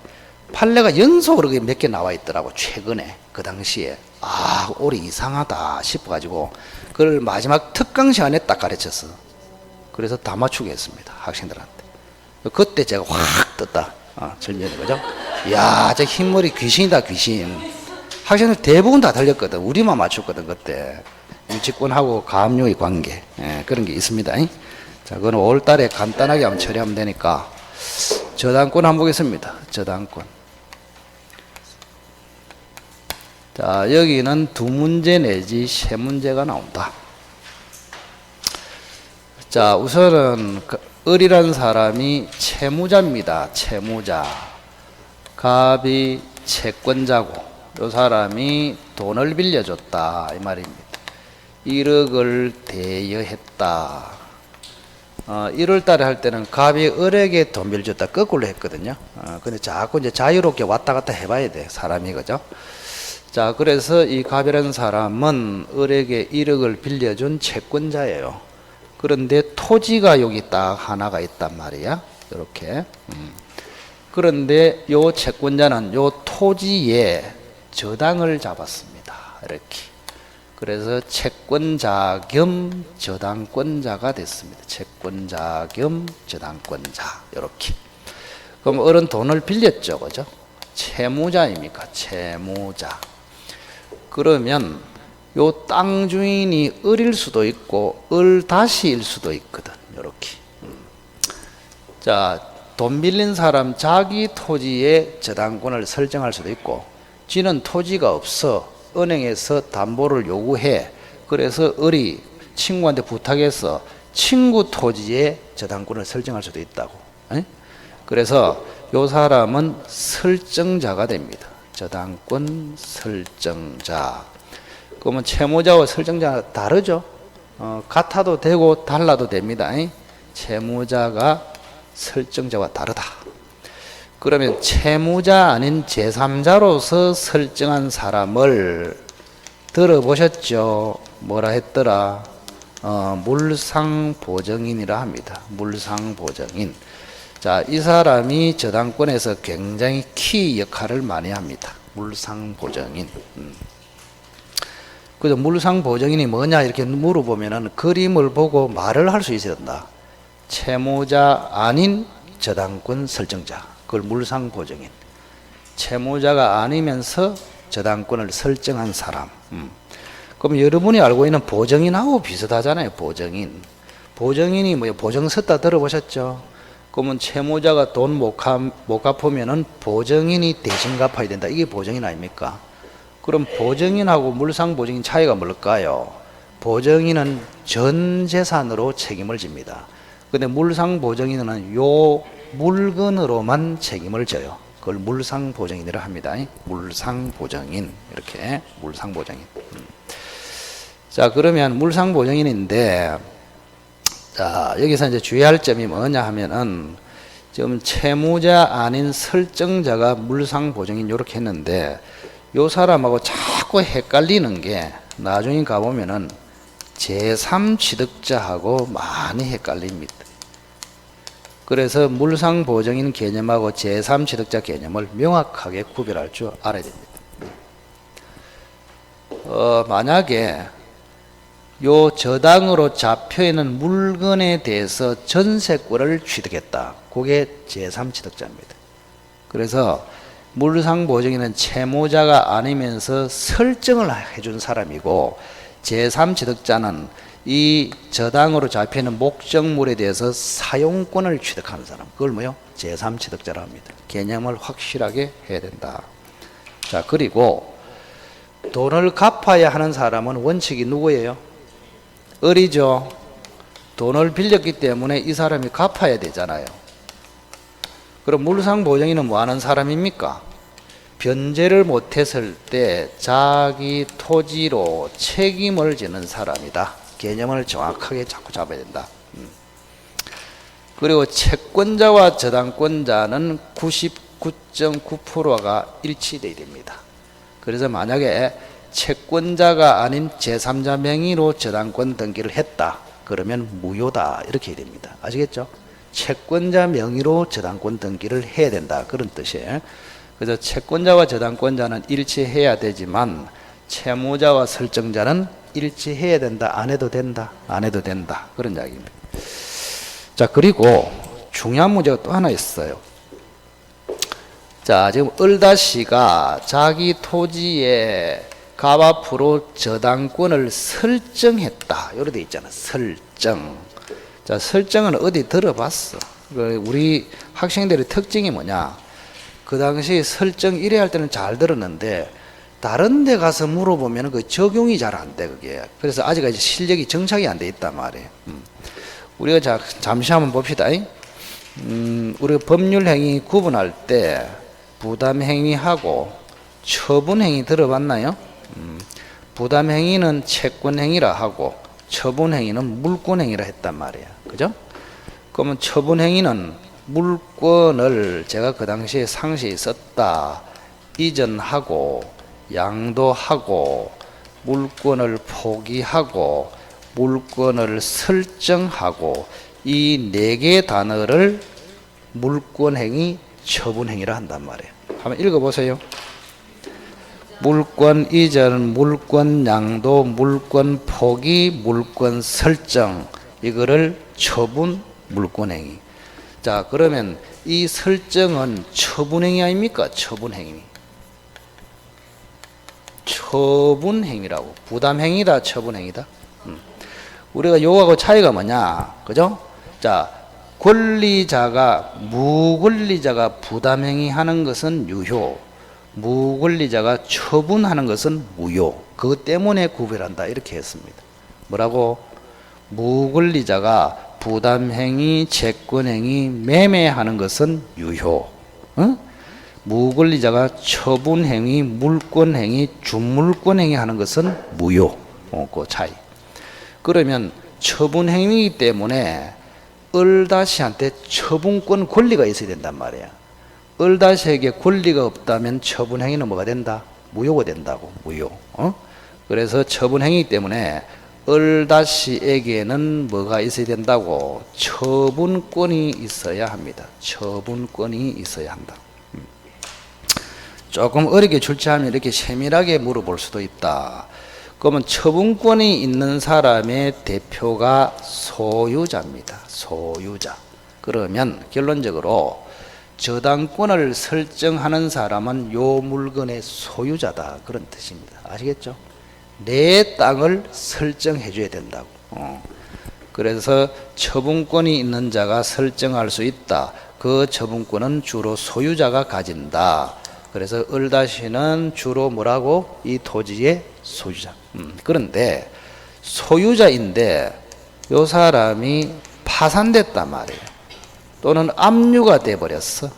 판례가 연속으로 몇 개 나와 있더라고. 최근에 그 당시에 올해 이상하다 싶어가지고 그걸 마지막 특강 시간에 딱 가르쳤어. 그래서 다 맞추게 했습니다. 학생들한테. 그때 제가 확 떴다. 절면이 그죠? 이야, 저 흰머리 귀신이다 귀신. 학생들 대부분 다 달렸거든. 우리만 맞췄거든 그때. 유치권하고 가압류의 관계. 그런 게 있습니다. 자, 그건 5월달에 간단하게 한번 처리하면 되니까 저당권 한번 보겠습니다. 저당권. 자, 여기는 두 문제 내지 세 문제가 나온다. 자, 우선은 을이라는 사람이 채무자입니다. 채무자. 갑이 채권자고, 이 사람이 돈을 빌려줬다 이 말입니다. 1억을 대여했다. 1월 달에 할 때는 갑이 을에게 돈 빌려줬다 거꾸로 했거든요. 근데 자꾸 이제 자유롭게 왔다 갔다 해봐야 돼, 사람이. 그죠? 자, 그래서 이 갑이라는 사람은 을에게 1억을 빌려준 채권자예요. 그런데 토지가 여기 딱 하나가 있단 말이야. 이렇게. 그런데 요 채권자는 요 토지에 저당을 잡았습니다. 이렇게. 그래서 채권자 겸 저당권자가 됐습니다. 채권자 겸 저당권자. 이렇게. 그럼 을은 돈을 빌렸죠. 그죠? 채무자입니까? 채무자. 그러면 요 땅 주인이 을일 수도 있고 을 다시일 수도 있거든. 이렇게. 자, 돈 빌린 사람 자기 토지에 저당권을 설정할 수도 있고, 지는 토지가 없어 은행에서 담보를 요구해. 그래서 을이 친구한테 부탁해서 친구 토지에 저당권을 설정할 수도 있다고. 에? 그래서 요 사람은 설정자가 됩니다. 저당권 설정자. 그러면 채무자와 설정자가 다르죠. 같아도 되고 달라도 됩니다. 에? 채무자가 설정자와 다르다. 그러면 채무자 아닌 제3자로서 설정한 사람을 들어보셨죠? 뭐라 했더라? 물상보정인이라 합니다. 물상보정인. 자, 이 사람이 저당권에서 굉장히 키 역할을 많이 합니다. 물상보정인. 그래서 물상보정인이 뭐냐 이렇게 물어보면은 그림을 보고 말을 할 수 있어야 된다. 채무자 아닌 저당권 설정자. 그걸 물상보정인. 채무자가 아니면서 저당권을 설정한 사람. 그럼 여러분이 알고 있는 보정인하고 비슷하잖아요. 보정인. 보정인이 뭐예요? 보정 섰다 들어보셨죠? 그러면 채무자가 돈 못 갚으면은 보정인이 대신 갚아야 된다. 이게 보정인 아닙니까? 그럼 보정인하고 물상보정인 차이가 뭘까요? 보정인은 전 재산으로 책임을 집니다. 근데 물상보정인은 요 물건으로만 책임을 져요. 그걸 물상보정인이라 합니다. 물상보정인. 이렇게 물상보정인. 자, 그러면 물상보정인인데, 자, 여기서 이제 주의할 점이 뭐냐 하면은, 지금 채무자 아닌 설정자가 물상보정인 이렇게 했는데, 요 사람하고 자꾸 헷갈리는 게 나중에 가보면은 제3취득자하고 많이 헷갈립니다. 그래서 물상보정인 개념하고 제3취득자 개념을 명확하게 구별할 줄 알아야 됩니다. 만약에 요 저당으로 잡혀있는 물건에 대해서 전세권을 취득했다. 그게 제3취득자입니다. 그래서 물상보정인은 채무자가 아니면서 설정을 해준 사람이고, 제3취득자는 이 저당으로 잡히는 목적물에 대해서 사용권을 취득하는 사람. 그걸 뭐요? 제3취득자라 합니다. 개념을 확실하게 해야 된다. 자, 그리고 돈을 갚아야 하는 사람은 원칙이 누구예요? 을이죠. 돈을 빌렸기 때문에 이 사람이 갚아야 되잖아요. 그럼 물상보정인은 뭐 하는 사람입니까? 변제를 못했을 때 자기 토지로 책임을 지는 사람이다. 개념을 정확하게 자꾸 잡아야 된다. 그리고 채권자와 저당권자는 99.9%가 일치돼야 됩니다. 그래서 만약에 채권자가 아닌 제3자 명의로 저당권 등기를 했다. 그러면 무효다. 이렇게 해야 됩니다. 아시겠죠? 채권자 명의로 저당권 등기를 해야 된다. 그런 뜻이에요. 그래서 채권자와 저당권자는 일치해야 되지만 채무자와 설정자는 일치해야 된다. 안 해도 된다. 안 해도 된다. 그런 이야기입니다. 자, 그리고 중요한 문제가 또 하나 있어요. 자, 지금 을다씨가 자기 토지에 갑 앞으로 저당권을 설정했다. 이렇게 돼 있잖아. 설정. 자, 설정은 어디 들어봤어? 우리 학생들의 특징이 뭐냐? 그 당시 설정 1회 할 때는 잘 들었는데 다른 데 가서 물어보면 그 적용이 잘 안 돼, 그게. 그래서 아직까지 실력이 정착이 안 돼 있단 말이에요. 우리가 잠시 한번 봅시다. 우리가 법률행위 구분할 때 부담행위하고 처분행위 들어봤나요? 부담행위는 채권행위라 하고 처분행위는 물권행위라 했단 말이에요. 그죠? 그러면 처분행위는 물권을 제가 그 당시에 상시에 썼다. 이전하고 양도하고 물권을 포기하고 물권을 설정하고 이 네 개의 단어를 물권행위, 처분행위라 한단 말이에요. 한번 읽어보세요. 물권 이전, 물권 양도, 물권 포기, 물권 설정, 이거를 처분, 물권행위. 자, 그러면 이 설정은 처분행위 아닙니까? 처분행위. 처분행위라고. 부담행위다, 처분행위다. 우리가 요거하고 차이가 뭐냐, 그죠? 자, 권리자가, 무권리자가 부담행위 하는 것은 유효, 무권리자가 처분하는 것은 무효. 그것 때문에 구별한다, 이렇게 했습니다. 뭐라고? 무권리자가 부담행위, 채권행위, 매매하는 것은 유효. 무권리자가 처분행위, 물권행위, 준물권행위 하는 것은 무효. 그 차이. 그러면 처분행위이기 때문에 을다시한테 처분권 권리가 있어야 된단 말이야. 을다시에게 권리가 없다면 처분행위는 뭐가 된다? 무효가 된다고. 무효. 그래서 처분행위 때문에 을다시에게는 뭐가 있어야 된다고? 처분권이 있어야 합니다. 처분권이 있어야 한다. 조금 어렵게 출제하면 이렇게 세밀하게 물어볼 수도 있다. 그러면 처분권이 있는 사람의 대표가 소유자입니다. 소유자. 그러면 결론적으로 저당권을 설정하는 사람은 요 물건의 소유자다, 그런 뜻입니다. 아시겠죠? 내 땅을 설정해 줘야 된다고. 그래서 처분권이 있는 자가 설정할 수 있다. 그 처분권은 주로 소유자가 가진다. 그래서 을다시는 주로 뭐라고? 이 토지의 소유자. 그런데 소유자인데 요 사람이 파산됐단 말이에요. 또는 압류가 돼버렸어.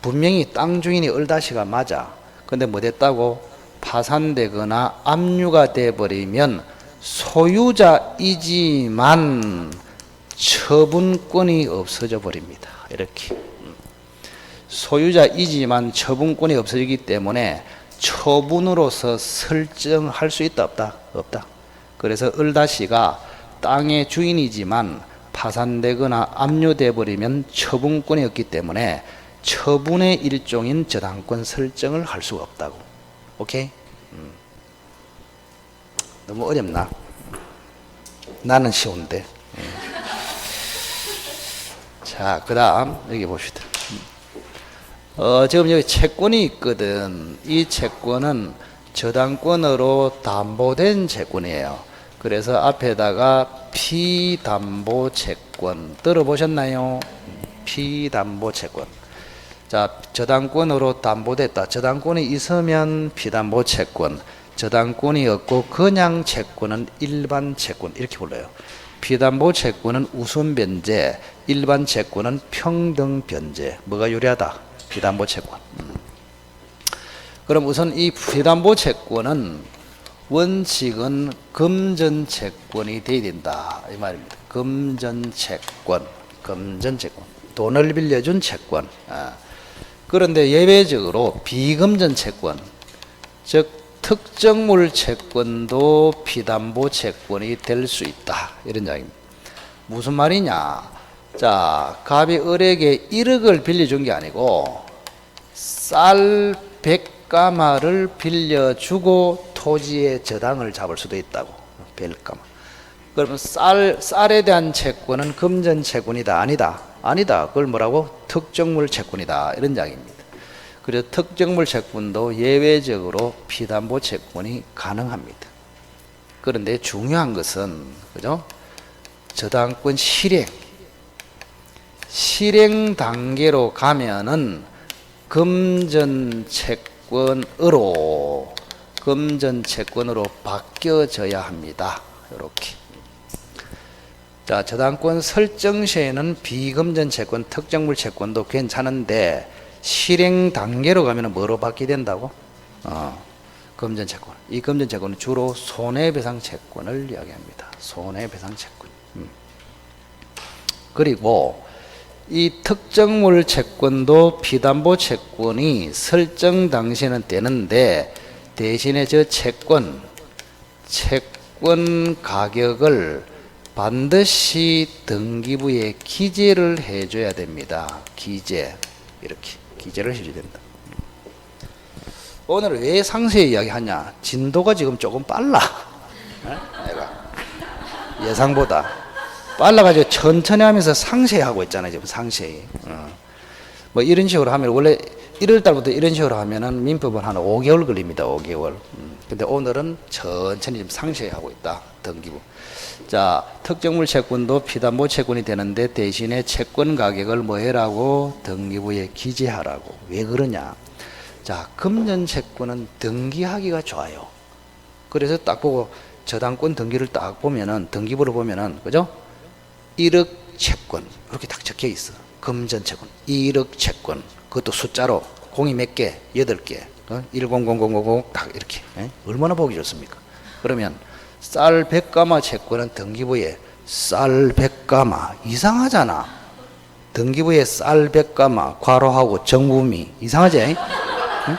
분명히 땅 주인이 을다시가 맞아. 근데 뭐 됐다고? 파산되거나 압류가 돼버리면 소유자이지만 처분권이 없어져 버립니다. 이렇게. 소유자이지만 처분권이 없어지기 때문에 처분으로서 설정할 수 있다, 없다? 없다. 그래서 을다시가 땅의 주인이지만 파산되거나 압류돼 버리면 처분권이 없기 때문에 처분의 일종인 저당권 설정을 할 수가 없다고. 오케이? 너무 어렵나? 나는 쉬운데. 자, 그 다음 여기 봅시다. 지금 여기 채권이 있거든. 이 채권은 저당권으로 담보된 채권이에요. 그래서 앞에다가 피담보채권 들어보셨나요? 피담보채권. 자, 저당권으로 담보됐다. 저당권이 있으면 피담보채권, 저당권이 없고 그냥 채권은 일반 채권, 이렇게 불러요. 피담보채권은 우선변제, 일반 채권은 평등변제. 뭐가 유리하다? 피담보채권. 그럼 우선 이 피담보채권은 원칙은 금전채권이 돼야 된다, 이 말입니다. 금전채권, 금전채권, 돈을 빌려준 채권. 그런데 예외적으로 비금전채권, 즉 특정물 채권도 피담보채권이 될 수 있다, 이런 이야기입니다. 무슨 말이냐? 자, 갑이 을에게 1억을 빌려준 게 아니고 쌀 100가마를 빌려주고 토지의 저당을 잡을 수도 있다고. 100가마. 그러면 쌀에 대한 채권은 금전채권이다, 아니다? 아니다. 그걸 뭐라고? 특정물 채권이다, 이런 이야기입니다. 그래서 특정물 채권도 예외적으로 피담보 채권이 가능합니다. 그런데 중요한 것은, 그죠? 저당권 실행 단계로 가면은 금전 채권 채권으로 금전 채권으로 바뀌어져야 합니다. 이렇게. 자, 저당권 설정 시에는 비금전 채권, 특정물 채권도 괜찮은데 실행 단계로 가면 뭐로 바뀌게 된다고? 금전 채권. 이 금전 채권은 주로 손해배상 채권을 이야기합니다. 손해배상 채권. 그리고 이 특정물 채권도 피담보 채권이 설정 당시에는 되는데 대신에 저 채권 가격을 반드시 등기부에 기재를 해줘야 됩니다. 기재. 이렇게 기재를 해줘야 된다. 오늘 왜 상세히 이야기하냐? 진도가 지금 조금 빨라. 내가 예상보다 빨라가지고 천천히 하면서 상세히 하고 있잖아요. 지금 상세히. 뭐 이런 식으로 하면 원래 1월 달부터 이런 식으로 하면은 민법은 한 5개월 걸립니다. 5개월. 근데 오늘은 천천히 좀 상세히 하고 있다. 등기부. 자, 특정물 채권도 피담보 채권이 되는데 대신에 채권 가격을 뭐 해라고? 등기부에 기재하라고. 왜 그러냐? 자, 금전 채권은 등기하기가 좋아요. 그래서 딱 보고 저당권 등기를 딱 보면은 등기부를 보면은 그죠? 1억 채권 이렇게 딱 적혀 있어. 금전 채권 1억 채권. 그것도 숫자로 공이 몇 개? 8개. 100000 딱 이렇게. 얼마나 보기 좋습니까? 그러면 쌀 100가마 채권은 등기부에 쌀 100가마 이상하잖아. 등기부에 쌀 100가마 괄호하고 정부미 이상하지? 응?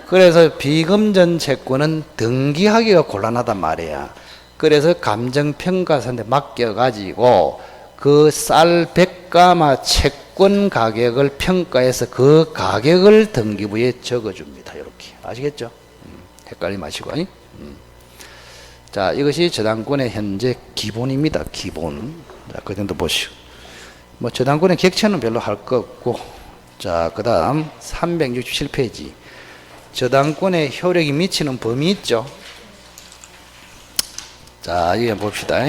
그래서 비금전 채권은 등기하기가 곤란하단 말이야. 그래서 감정평가사한테 맡겨가지고 그 쌀 100가마 채권 가격을 평가해서 그 가격을 등기부에 적어줍니다. 이렇게. 아시겠죠? 헷갈리지 마시고. 자, 이것이 저당권의 현재 기본입니다. 기본. 자, 그 정도 보시오. 뭐 저당권의 객체는 별로 할 거 없고. 자, 그 다음 367페이지. 저당권에 효력이 미치는 범위 있죠. 자, 이거 봅시다.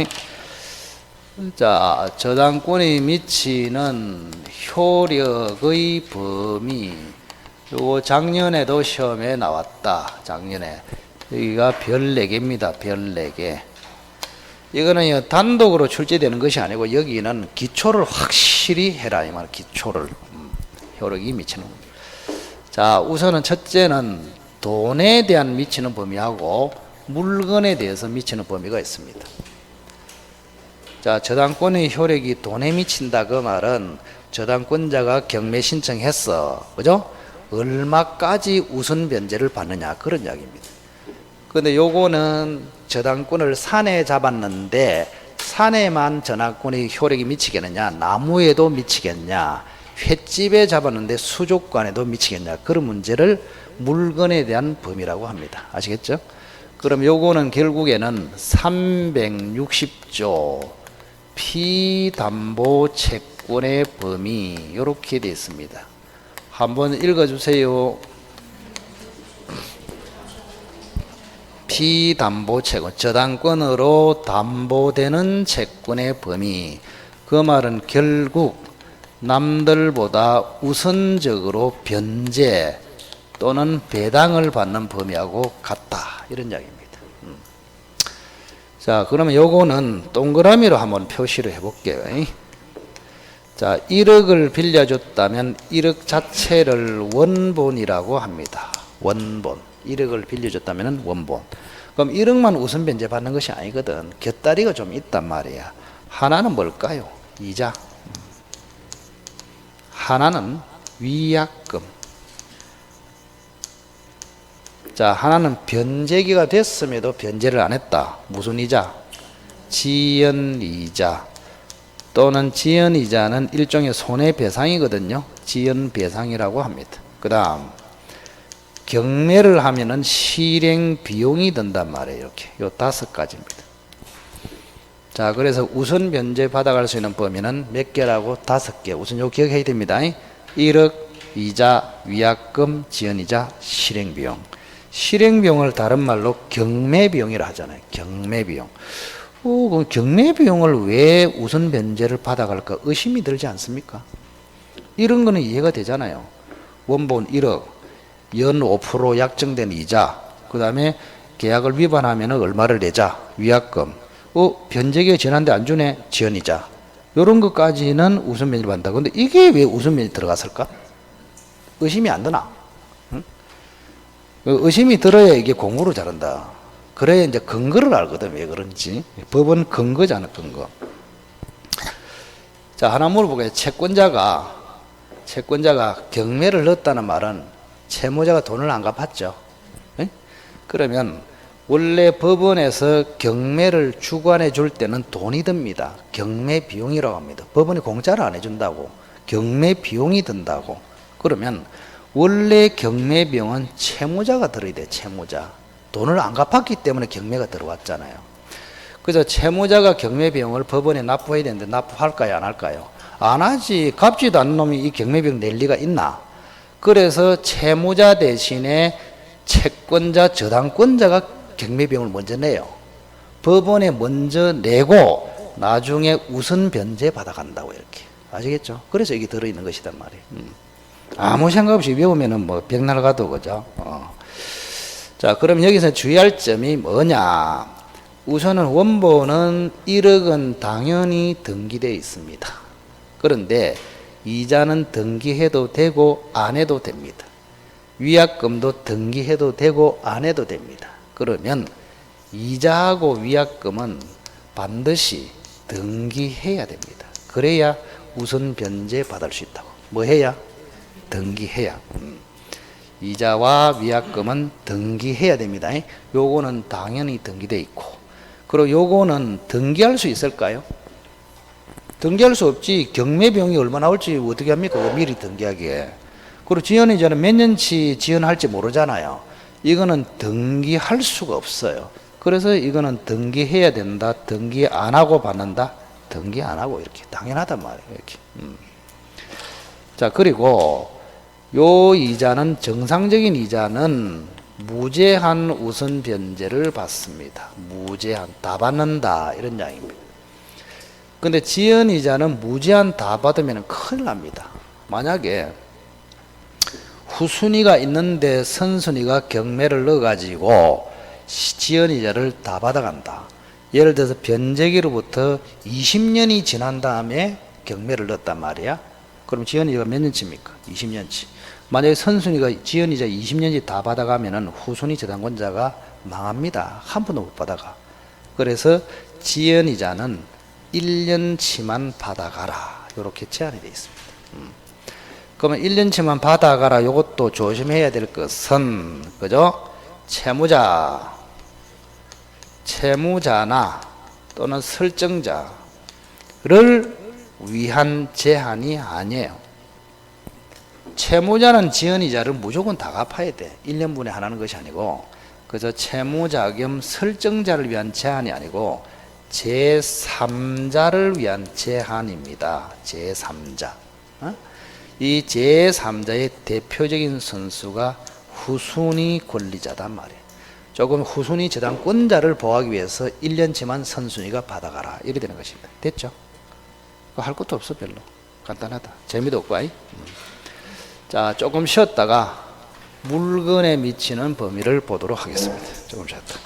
자, 저당권이 미치는 효력의 범위. 요거 작년에도 시험에 나왔다. 작년에. 여기가 별 4개입니다. 별 4개. 이거는 단독으로 출제되는 것이 아니고 여기는 기초를 확실히 해라. 이 말 기초를. 효력이 미치는 겁니다. 자, 우선은 첫째는 돈에 대한 미치는 범위하고 물건에 대해서 미치는 범위가 있습니다. 자, 저당권의 효력이 돈에 미친다. 그 말은 저당권자가 경매 신청했어. 그죠? 얼마까지 우선 변제를 받느냐. 그런 이야기입니다. 근데 요거는 저당권을 산에 잡았는데 산에만 저당권의 효력이 미치겠느냐, 나무에도 미치겠냐, 횟집에 잡았는데 수족관에도 미치겠냐, 그런 문제를 물건에 대한 범위라고 합니다. 아시겠죠? 그럼 요거는 결국에는 360조 피담보 채권의 범위 이렇게 되어 있습니다. 한번 읽어주세요. 피담보 채권, 저당권으로 담보되는 채권의 범위. 그 말은 결국 남들보다 우선적으로 변제 또는 배당을 받는 범위하고 같다. 이런 이야기입니다. 자, 그러면 요거는 동그라미로 한번 표시를 해볼게요. 자, 1억을 빌려줬다면 1억 자체를 원본이라고 합니다. 원본. 1억을 빌려줬다면 원본. 그럼 1억만 우선 변제 받는 것이 아니거든. 곁다리가 좀 있단 말이야. 하나는 뭘까요? 이자. 하나는 위약금. 자, 하나는 변제기가 됐음에도 변제를 안 했다. 무슨 이자? 지연이자. 또는 지연이자는 일종의 손해배상이거든요. 지연배상이라고 합니다. 그 다음 경매를 하면은 실행 비용이 든단 말이에요. 이렇게 요 5가지입니다. 자, 그래서 우선 변제 받아갈 수 있는 범위는 몇 개라고? 5개. 우선 요 기억해야 됩니다. 1억, 이자, 위약금, 지연이자, 실행비용. 실행비용을 다른 말로 경매비용이라 하잖아요. 경매비용. 그럼 경매비용을 왜 우선 변제를 받아갈까 의심이 들지 않습니까? 이런 거는 이해가 되잖아요. 원본 1억. 연 5% 약정된 이자, 그 다음에 계약을 위반하면 얼마를 내자, 위약금, 변제기에 지났는데 안 주네, 지연이자. 이런 것까지는 우선 면제를 받는다. 근데 이게 왜 우선 면제 들어갔을까? 의심이 안 드나? 응? 의심이 들어야 이게 공부를 잘한다. 그래야 이제 근거를 알거든, 왜 그런지. 법은 근거잖아, 근거. 자, 하나 물어보게. 채권자가 경매를 넣었다는 말은 채무자가 돈을 안 갚았죠. 네? 그러면 원래 법원에서 경매를 주관해 줄 때는 돈이 듭니다. 경매 비용이라고 합니다. 법원이 공짜로 안 해준다고. 경매 비용이 든다고. 그러면 원래 경매 비용은 채무자가 들어야 돼. 채무자. 돈을 안 갚았기 때문에 경매가 들어왔잖아요. 그래서 채무자가 경매 비용을 법원에 납부해야 되는데 납부할까요, 안 할까요? 안 하지. 갚지도 않는 놈이 이 경매 비용 낼 리가 있나? 그래서 채무자 대신에 채권자, 저당권자가 경매 비용을 먼저 내요. 법원에 먼저 내고 나중에 우선 변제 받아간다고 이렇게. 아시겠죠? 그래서 이게 들어있는 것이단 말이에요. 아무 생각 없이 외우면은 뭐 백날 가도 그죠? 자, 그럼 여기서 주의할 점이 뭐냐? 우선은 원본은 1억은 당연히 등기되어 있습니다. 그런데 이자는 등기해도 되고 안 해도 됩니다. 위약금도 등기해도 되고 안 해도 됩니다. 그러면 이자하고 위약금은 반드시 등기해야 됩니다. 그래야 우선 변제 받을 수 있다고. 뭐 해야? 등기해야. 이자와 위약금은 등기해야 됩니다. 요거는 당연히 등기되어 있고, 그리고 요거는 등기할 수 있을까요? 등기할 수 없지. 경매 비용이 얼마 나올지 어떻게 합니까? 미리 등기하기에. 그리고 지연이자는 몇 년치 지연할지 모르잖아요. 이거는 등기할 수가 없어요. 그래서 이거는 등기해야 된다. 등기 안 하고 받는다. 등기 안 하고 이렇게 당연하단 말이에요. 이렇게. 자, 그리고 요 이자는 정상적인 이자는 무제한 우선 변제를 받습니다. 무제한 다 받는다 이런 양입니다. 근데 지연 이자는 무제한 다 받으면 큰일 납니다. 만약에 후순위가 있는데 선순위가 경매를 넣어가지고 지연 이자를 다 받아간다. 예를 들어서 변제기로부터 20년이 지난 다음에 경매를 넣었단 말이야. 그럼 지연 이자가 몇 년치입니까? 20년치. 만약에 선순위가 지연 이자 20년치 다 받아가면은 후순위 저당권자가 망합니다. 한 푼도 못 받아가. 그래서 지연 이자는 1년치만 받아가라. 이렇게 제한이 되어 있습니다. 그러면 1년치만 받아가라. 이것도 조심해야 될 것은, 그죠? 채무자나 또는 설정자를 위한 제한이 아니에요. 채무자는 지연이자를 무조건 다 갚아야 돼. 1년분에 하나는 것이 아니고, 그래서 채무자 겸 설정자를 위한 제한이 아니고 제3자를 위한 제한입니다. 제3자. 이 제3자의 대표적인 선수가 후순위 권리자단 말이에요. 조금 후순위 저당권자를 보호하기 위해서 1년치만 선순위가 받아가라. 이렇게 되는 것입니다. 됐죠? 할 것도 없어 별로. 간단하다. 재미도 없고. 자, 조금 쉬었다가 물건에 미치는 범위를 보도록 하겠습니다. 조금 쉬었다.